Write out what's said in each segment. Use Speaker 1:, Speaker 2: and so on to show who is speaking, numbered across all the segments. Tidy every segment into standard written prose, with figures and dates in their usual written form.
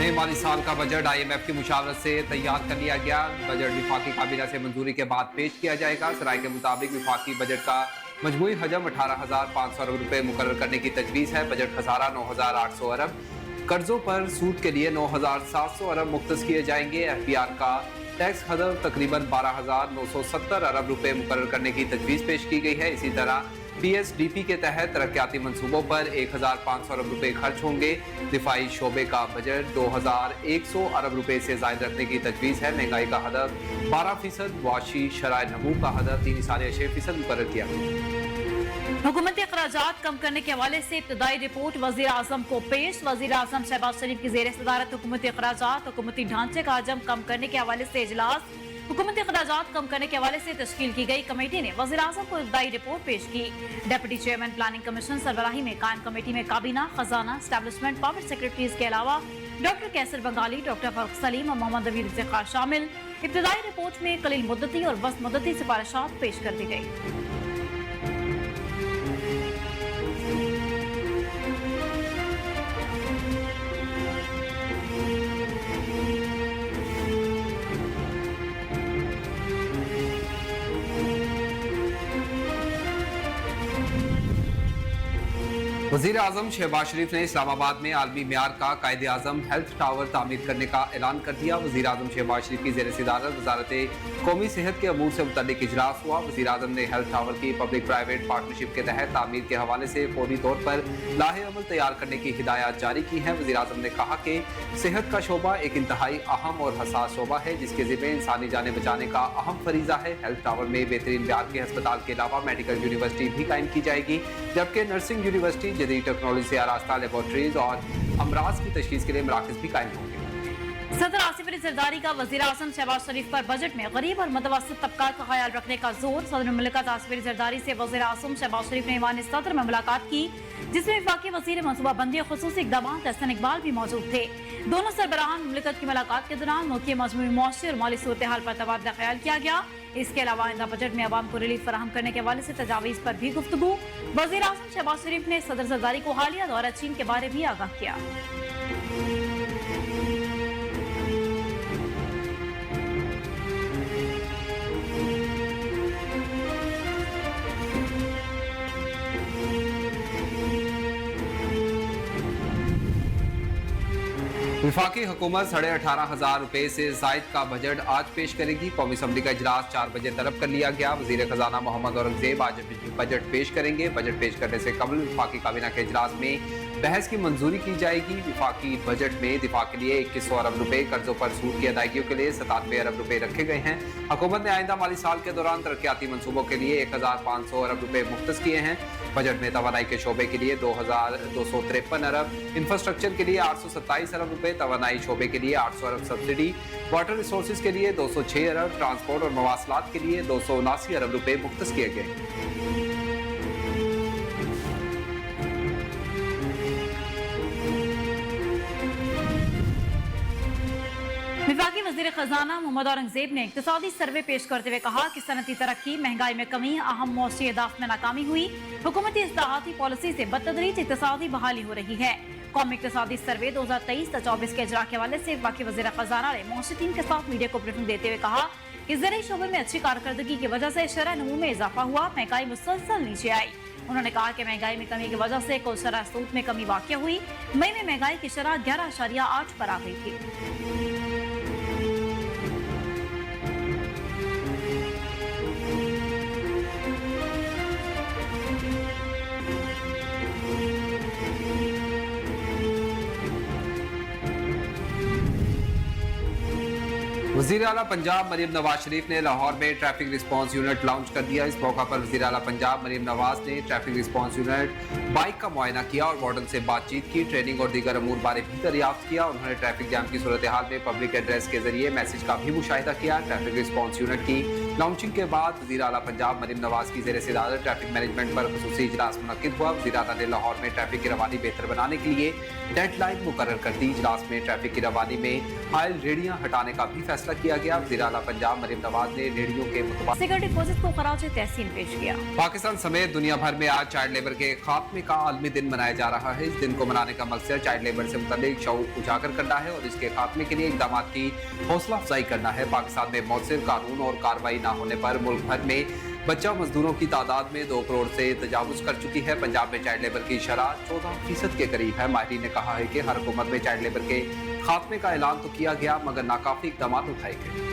Speaker 1: नए माली साल का बजट IMF की मुशावरत से तैयार कर लिया गया। बजट विफाकी काबीना से मंजूरी के बाद पेश किया जाएगा। सराय के मुताबिक विफाकी बजट का मजमूई हजम 18,500 अरब रुपए मुकर्रर करने की तजवीज़ है। बजट खसारा 9,800 अरब, कर्जों पर सूद के लिए 9,700 अरब मुख्तस किए जाएंगे। FPR का टैक्स हदफ तकरीबन 12,970 अरब रुपए मुकर्रर करने की तजवीज़ पेश की गई है। इसी तरह PSDP के तहत तरक्याती मंसूबों पर 1,500 अरब रुपए खर्च होंगे। दिफाई शोबे का बजट 2,100 अरब रुपए से जायद रखने की तजवीज़ है। महंगाई का हदफ 12%, वाशी शराय नमू का हदफ 3.6% मुकर्रर किया गया।
Speaker 2: हुकूमती अखराजात कम करने के हवाले से इब्तदाई रिपोर्ट वज़ीर आज़म को पेश। वज़ीर आज़म शहबाज शरीफ की ज़ेर सदारत हुकूमती अखराजात हुकूमती ढांचे का हजम कम करने के हवाले से इजलास। हुकूमती अखराजात कम करने के हवाले से तश्कील की गई कमेटी ने वज़ीर आज़म को इब्तदाई रिपोर्ट पेश की। डिप्टी चेयरमैन प्लानिंग कमीशन सरबराही में कायम कमेटी में काबीना, खजाना, एस्टैब्लिशमेंट, पावर सेक्रेटरीज के अलावा डॉक्टर कैसर बंगाली, डॉक्टर फरूख सलीम और मोहम्मद अमीर इफ्तिखार शामिल। इब्तदाई रिपोर्ट में कलील मुद्दती और वस्त मुद्दती सिफारिशात पेश कर दी गई।
Speaker 1: वज़ीर आज़म शहबाज शरीफ ने इस्लामाबाद में आलमी म्यार का कायदे आज़म हेल्थ टावर तामीर करने का ऐलान कर दिया। वज़ीर आज़म शहबाज शरीफ की ज़ेर सदारत वज़ारत कौमी सेहत के अमूर से मुतल्लिक़ इजलास हुआ। वज़ीर आज़म ने हेल्थ टावर की पब्लिक प्राइवेट पार्टनरशिप के तहत तामीर के हवाले से फौरी तौर पर लाहे अमल तैयार करने की हिदायत जारी की हैं। वज़ीर आज़म ने कहा कि सेहत का शोबा एक इंतहाई अहम और हसास शोबा है जिसके ज़िम्मे इंसानी जानें बचाने का अहम फरीज़ा है। हेल्थ टावर में बेहतरीन म्यार के अस्पताल के अलावा मेडिकल यूनिवर्सिटी भी कायम की जाएगी, जबकि नर्सिंग यूनिवर्सिटी, जदीद टेक्नोलॉजी से आरास्ता लेबोरेटरीज और अमराज की तशखीस के लिए मराकज़ भी कायम होंगे।
Speaker 2: सदर आसिफ अली जरदारी का वज़ीर आज़म शहबाज शरीफ पर बजट में गरीब और मुतवस्सित तबका का ख्याल रखने का जोर। सदर मुमलिकत आसिफ अली जरदारी से वज़ीर आज़म शहबाज शरीफ ने ईवान सदर में मुलाकात की, जिसमें वफाकी वज़ीर मनसूबाबंदी खुसूसी इक़दामात हसन इकबाल भी मौजूद थे। दोनों सरबराहान मुमलिकत की मुलाकात के दौरान मुल्क मजमूई मुआशी और माली सूरत हाल पर तबादला ख्याल किया गया। इसके अलावा आइंदा बजट में अवाम को रिलीफ फराहम करने के हवाले से तजावीज़ पर भी गुफ्तगू। वज़ीर आज़म शहबाज शरीफ ने सदर जरदारी को हालिया दौरा चीन के बारे भी आगाह किया।
Speaker 1: विफाकी हुकूमत 18,500 रुपए से जायद का बजट आज पेश करेगी। कौमी असम्बली का इजलास 4 बजे तलब कर लिया गया। वज़ीर खजाना मोहम्मद औरंगजेब आज बजट पेश करेंगे। बजट पेश करने से कबल विफाकी काबीना के इजलास में बहस की मंजूरी की जाएगी। विफाकी बजट में दिफा के लिए 2100 अरब रुपए, कर्जों पर सूद की अदायगियों के लिए 97 अरब रुपए रखे गए हैं। हुकूमत ने आइंदा माली साल के दौरान तरक्याती मंसूबों के लिए 1,500 अरब रुपए मुख्तस किए हैं। बजट में तवानाई के शोबे के लिए 2,253 अरब, इंफ्रास्ट्रक्चर के लिए 827 अरब रुपए, तवानाई शोबे के लिए 800 अरब सब्सिडी, वाटर रिसोर्सेज के लिए 206 अरब, ट्रांसपोर्ट और मवासलात के लिए 279 अरब रुपए मुख्तस किए गए।
Speaker 2: विफाकी वज़ीर खजाना मोहम्मद औरंगजेब ने इक्तिसादी सर्वे पेश करते हुए कहा कि सनती तरक्की, महंगाई में कमी, अहम मौसी अहदाफ में नाकामी हुई। हुकूमती इस्लाहाती पॉलिसी से बतदरीज इक्तिसादी बहाली हो रही है। कौमी इक्तिसादी सर्वे 2023-24 के इजरा के हवाले से विफाकी वज़ीर खजाना ने मौसी टीम के साथ मीडिया को ब्रीफिंग देते हुए कहा कि ज़राई शोबे में अच्छी कारकर्दगी की वजह से शरह नमू में इजाफा हुआ, महंगाई मुसलसल नीचे आई। उन्होंने कहा कि महंगाई में कमी की वजह से कुल शरह सूद में कमी वाक़ हुई। मई में महंगाई की शरह 11.8 पर आ गई थी।
Speaker 1: वज़ीर आला पंजाब मरीम नवाज शरीफ ने लाहौर में ट्रैफिक रिस्पांस यूनिट लॉन्च कर दिया। इस मौका पर वज़ीर आला पंजाब मरीम नवाज ने ट्रैफिक रिस्पांस यूनिट बाइक का मुआयना किया और वार्डन से बातचीत की, ट्रेनिंग और दीगर अमूर बारे भी दरियाफ्त किया। उन्होंने ट्रैफिक जाम की सूरत हाल में पब्लिक एड्रेस के जरिए मैसेज का भी मुशाहिदा किया। ट्रैफिक रिस्पांस यूनिट की लॉन्चिंग के बाद वज़ीर आला पंजाब मरीम नवाज की ज़ेर सदारत ट्रैफिक मैनेजमेंट पर खुसूसी इजलास मुनक्किद हुआ। वज़ीर आला ने लाहौर में ट्रैफिक की रवानी बेहतर बनाने के लिए डेडलाइन मुकर्रर कर दी। इजलास में ट्रैफिक की रवानी में हायल रेहड़ियां हटाने का भी फैसला किया गया। वज़ीर आला पंजाब मरीम नवाज ने रेहड़ियों के
Speaker 2: सिक्योरिटी फोर्सेस को खराज तहसीन पेश किया।
Speaker 1: पाकिस्तान समेत दुनिया भर में आज चाइल्ड लेबर के खात्मे का आलमी दिन मनाया जा रहा है। इस दिन को मनाने का मकसद चाइल्ड लेबर से मुतल्लिक शऊर उजागर करना है और इसके खात्मे के लिए इक़दाम की हौसला अफजाई करना है। पाकिस्तान में मौसर कानून और कार्रवाई न होने पर मुल्क भर में बच्चा मजदूरों की तादाद में 2 करोड़ से तजावुज कर चुकी है। पंजाब में चाइल्ड लेबर की शरह 14% के करीब है। माहिरीन ने कहा है कि हर हुकूमत में चाइल्ड लेबर के खात्मे का ऐलान तो किया गया मगर नाकाफी इक़दाम उठाए गए।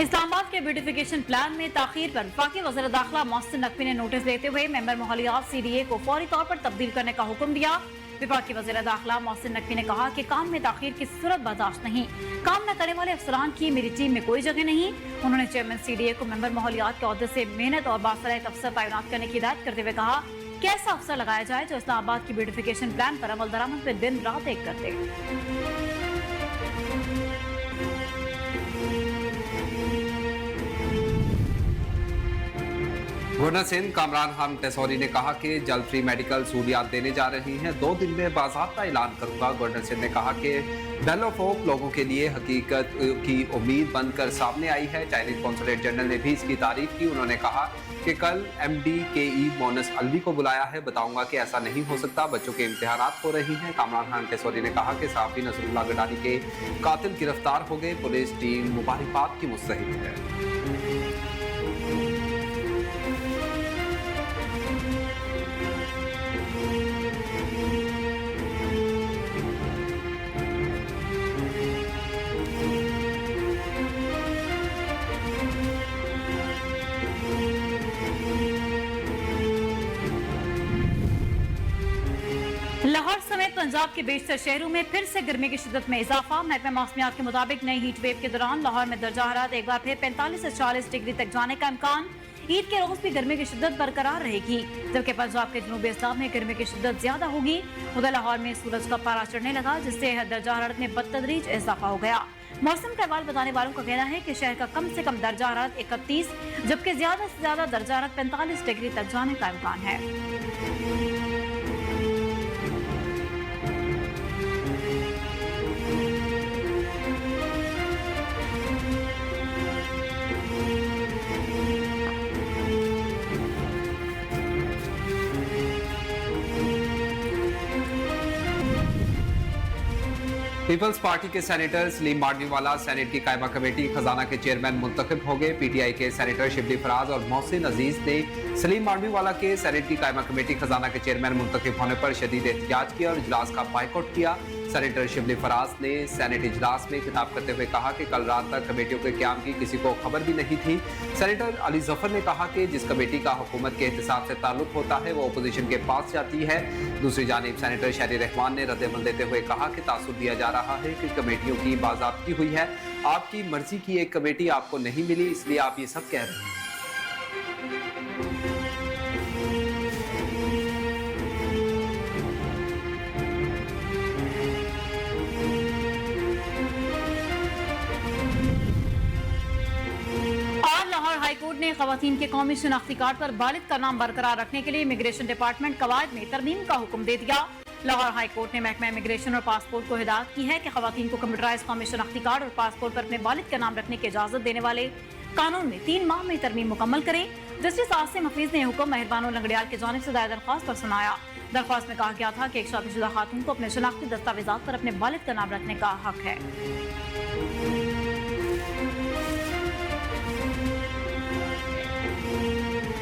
Speaker 2: इस्लामाबाद के ब्यूटिफिकेशन प्लान में ताखीर पर वफाकी वज़ीर दाखिला मोहसिन नकवी ने नोटिस देते हुए मेंबर माहौलियात CDA को फौरी तौर पर तब्दील करने का हुक्म दिया। वफाकी वज़ीर दाखिला मोहसिन नकवी ने कहा कि काम में ताखीर की सूरत बर्दाश्त नहीं, काम न करने वाले अफसरान की मेरी टीम में कोई जगह नहीं। उन्होंने चेयरमैन CDA को मेंबर माहौलियात के ओहदे से मेहनत और बासलाहियत अफसर तैनात करने की हिदायत करते हुए कहा कि ऐसा अफसर लगाया जाए जो इस्लामाबाद की ब्यूटिफिकेशन प्लान पर अमल दरामद में दिन रात एक कर दे।
Speaker 1: गवर्नर सिंध कामरान खान टेसौरी ने कहा कि जल्द फ्री मेडिकल सहूलियात देने जा रही हैं। 2 दिन में बाज़ाब्ता ऐलान करूंगा। गवर्नर सिंध ने कहा कि बेल ऑफ होप लोगों के लिए हकीकत की उम्मीद बनकर सामने आई है। चाइनीज कौंसलेट जनरल ने भी इसकी तारीफ की। उन्होंने कहा कि कल MD KE मोनस अलवी को बुलाया है, बताऊंगा कि ऐसा नहीं हो सकता। बच्चों के इम्तिहानात हो रही हैं। कामरान खान टेसौरी ने कहा कि सहाफ़ी नसरुल्लाह गडानी के कातिल गिरफ्तार हो गए। पुलिस टीम मुबारकबाद की मुस्तहिक है।
Speaker 2: लाहौर समेत पंजाब के बेशतर शहरों में फिर से गर्मी की शिद्दत में इजाफा। महकमा मौसमियात के मुताबिक नई हीट वेव के दौरान लाहौर में दर्जा हरारत एक बार फिर 45 से 40 डिग्री तक जाने का इम्कान। ईद के रोज भी गर्मी की शिद्दत बरकरार रहेगी, जबकि पंजाब के जनूबी इस्लाम में गर्मी की शिद्दत ज्यादा होगी। उधर लाहौर में सूरज का पारा चढ़ने लगा, जिससे दर्जा हरारत में बदतदरीज इजाफा हो गया। मौसम का अहवाल बताने वालों का कहना है कि शहर का कम से कम दर्जा हरारत 31 जबकि ज्यादा से ज्यादा दर्जा हरारत 45 डिग्री तक जाने का इम्कान है।
Speaker 1: पीपल्स पार्टी के सेनेटर सलीम मांडवीवाला सेनेट की कायमा कमेटी खजाना के चेयरमैन मुंतखब हो गए। PTI के सेनेटर शिबली फराज और मोहसिन अजीज ने सलीम मांडवीवाला के सेनेट की कायमा कमेटी खजाना के चेयरमैन मुंतखब होने पर शदीद एहतजाज किया और इजलास का बायकॉट किया। सेनेटर शिबली फराज ने सेनेट इजलास में खिताब करते हुए कहा कि कल रात तक कमेटियों के क्याम की किसी को खबर भी नहीं थी। सेनेटर अली जफर ने कहा कि जिस कमेटी का हुकूमत के एहतसाब से ताल्लुक होता है वो अपोजिशन के पास जाती है। दूसरी जानिब सेनेटर शहरी रहमान ने रद्द-ए-अमल देते हुए कहा कि तासुर दिया जा रहा है कि कमेटियों की बाज़ाब्ती हुई है। आपकी मर्जी की एक कमेटी आपको नहीं मिली, इसलिए आप ये सब कह रहे हैं।
Speaker 2: लाहौर हाईकोर्ट ने खवातीन के कौमी शनाख्ती कार्ड पर बालिग का नाम बरकरार रखने के लिए इमिग्रेशन डिपार्टमेंट कवायद में तरमीम का हुक्म दे दिया। लाहौर हाईकोर्ट ने महकमा इमिग्रेशन और पासपोर्ट को हिदायत की है कि खवातीन को कंप्यूटराइज कौमी शनाख्ती कार्ड और पासपोर्ट पर अपने बालिग का नाम रखने की इजाजत देने वाले कानून में 3 माह में तरमीम मुकम्मल करें। जस्टिस आसिम हफीज ने हुक्म मेहरबानो लंगड़ियाल की जानिब से दायर दरख्वास्त पर सुनाया। दरख्वास्त में कहा गया था कि एक शादीशुदा खातून को अपने शनाख्ती दस्तावेजात पर अपने बालिग का नाम रखने का हक है।